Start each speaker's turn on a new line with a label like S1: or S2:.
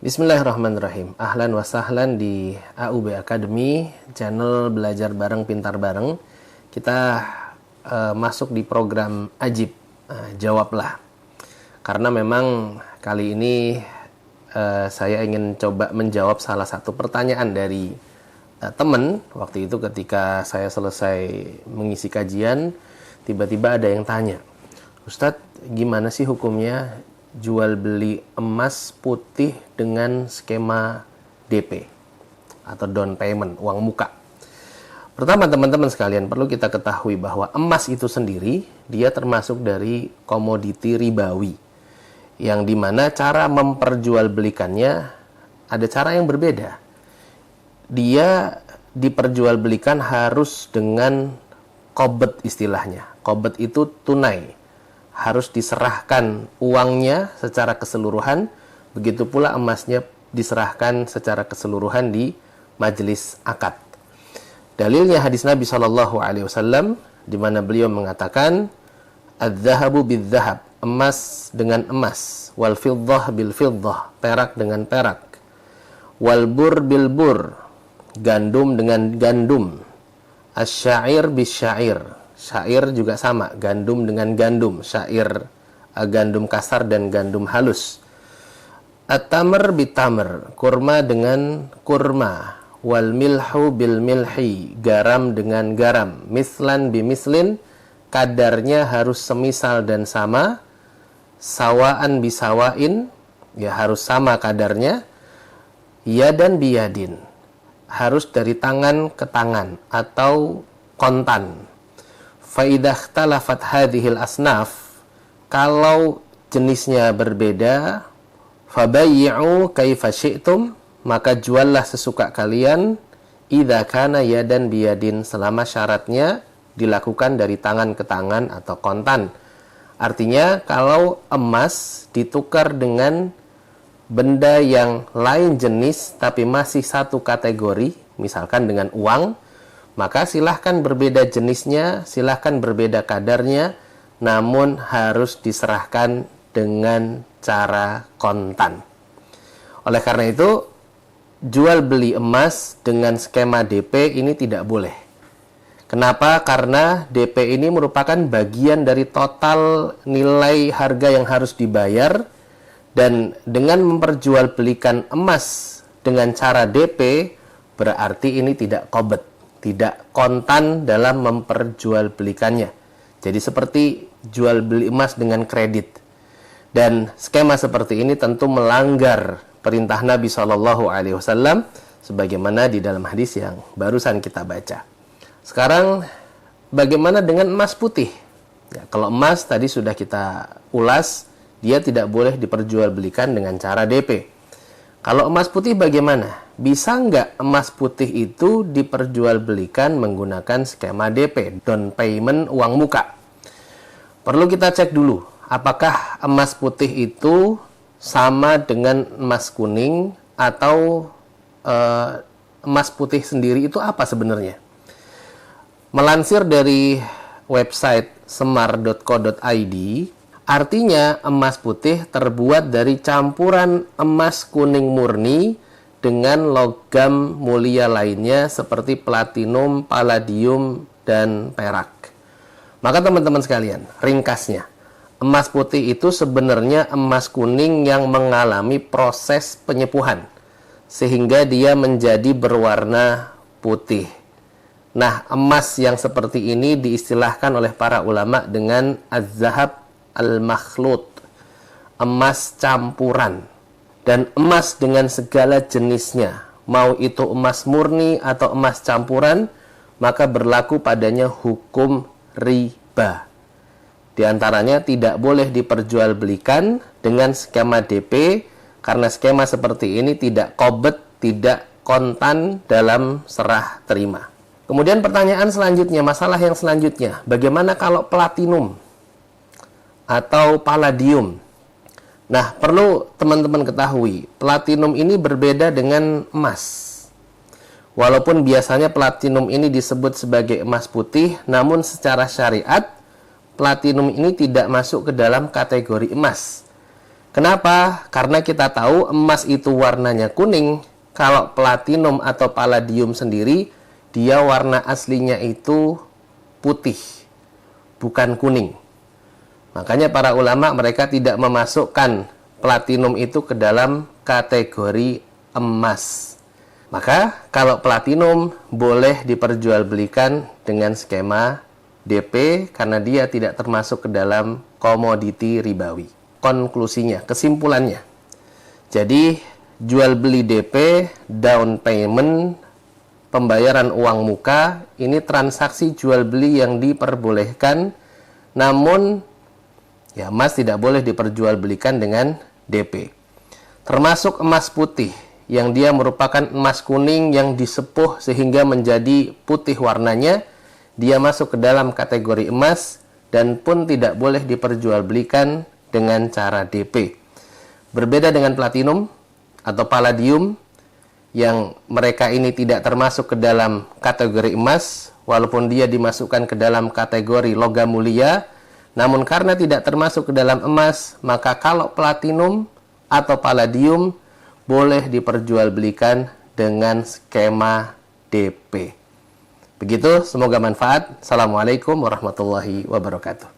S1: Bismillahirrahmanirrahim. Ahlan wa sahlan di AUB Academy, channel belajar bareng pintar bareng. Kita masuk di program Ajib, Jawablah. Karena memang kali ini saya ingin coba menjawab salah satu pertanyaan dari teman. Waktu itu ketika saya selesai mengisi kajian, tiba-tiba ada yang tanya, Ustadz, gimana sih hukumnya jual beli emas putih dengan skema DP atau down payment, uang muka? Pertama, teman-teman sekalian, perlu kita ketahui bahwa emas itu sendiri dia termasuk dari komoditi ribawi, yang dimana cara memperjualbelikannya ada cara yang berbeda. Dia diperjualbelikan harus dengan qobd istilahnya. Qobd itu tunai, harus diserahkan uangnya secara keseluruhan, begitu pula emasnya diserahkan secara keseluruhan di majelis akad. Dalilnya hadis Nabi SAW, di mana beliau mengatakan, "Adz-dzahabu bidz-dzahab," emas dengan emas, wal fiddah bil fiddah, perak dengan perak, wal bur bil bur, gandum dengan gandum, asy-syair bis syair, syair juga sama, gandum dengan gandum, syair gandum kasar dan gandum halus, at-tamr bit-tamr, kurma dengan kurma, wal milhu bil milhi, garam dengan garam, mislan bimislin, kadarnya harus semisal dan sama, sawaan bisawain, ya harus sama kadarnya, yadan biyadin, harus dari tangan ke tangan atau kontan. Faidah talafat hadhil asnaf, kalau jenisnya berbeda, fabayyi'u kaifa syi'tum, maka juallah sesuka kalian, idza kana yadan biyadin, selama syaratnya dilakukan dari tangan ke tangan atau kontan. Artinya kalau emas ditukar dengan benda yang lain jenis tapi masih satu kategori, misalkan dengan uang, maka silahkan berbeda jenisnya, silahkan berbeda kadarnya, namun harus diserahkan dengan cara kontan. Oleh karena itu, jual beli emas dengan skema DP ini tidak boleh. Kenapa? Karena DP ini merupakan bagian dari total nilai harga yang harus dibayar, dan dengan memperjualbelikan emas dengan cara DP, berarti ini tidak qobd, tidak kontan dalam memperjualbelikannya. Jadi seperti jual beli emas dengan kredit. Dan skema seperti ini tentu melanggar perintah Nabi SAW, sebagaimana di dalam hadis yang barusan kita baca. Sekarang bagaimana dengan emas putih? Ya, kalau emas tadi sudah kita ulas, dia tidak boleh diperjualbelikan dengan cara DP. Kalau emas putih bagaimana? Bisa nggak emas putih itu diperjualbelikan menggunakan skema DP, down payment, uang muka? Perlu kita cek dulu, apakah emas putih itu sama dengan emas kuning, atau emas putih sendiri itu apa sebenarnya? Melansir dari website semar.co.id, artinya emas putih terbuat dari campuran emas kuning murni dengan logam mulia lainnya seperti platinum, palladium, dan perak. Maka teman-teman sekalian, ringkasnya, emas putih itu sebenarnya emas kuning yang mengalami proses penyepuhan, sehingga dia menjadi berwarna putih. Nah, emas yang seperti ini diistilahkan oleh para ulama dengan az-zahab al-makhlut, emas campuran. Dan emas dengan segala jenisnya, mau itu emas murni atau emas campuran, maka berlaku padanya hukum riba. Di antaranya tidak boleh diperjualbelikan dengan skema DP, karena skema seperti ini tidak qobd, tidak kontan dalam serah terima. Kemudian pertanyaan selanjutnya, masalah yang selanjutnya, bagaimana kalau platinum atau palladium? Nah, perlu teman-teman ketahui, platinum ini berbeda dengan emas. Walaupun biasanya platinum ini disebut sebagai emas putih, namun secara syariat, platinum ini tidak masuk ke dalam kategori emas. Kenapa? Karena kita tahu emas itu warnanya kuning. Kalau platinum atau palladium sendiri, dia warna aslinya itu putih, bukan kuning. Makanya para ulama mereka tidak memasukkan platinum itu ke dalam kategori emas. Maka kalau platinum boleh diperjualbelikan dengan skema DP karena dia tidak termasuk ke dalam komoditi ribawi. Konklusinya, kesimpulannya. Jadi jual beli DP, down payment, pembayaran uang muka, ini transaksi jual beli yang diperbolehkan, namun ya emas tidak boleh diperjualbelikan dengan DP. Termasuk emas putih, yang dia merupakan emas kuning yang disepuh sehingga menjadi putih warnanya, dia masuk ke dalam kategori emas dan pun tidak boleh diperjualbelikan dengan cara DP. Berbeda dengan platinum atau palladium, yang mereka ini tidak termasuk ke dalam kategori emas, walaupun dia dimasukkan ke dalam kategori logam mulia, namun karena tidak termasuk ke dalam emas, maka kalau platinum atau palladium boleh diperjualbelikan dengan skema DP. Begitu, semoga manfaat. Assalamualaikum warahmatullahi wabarakatuh.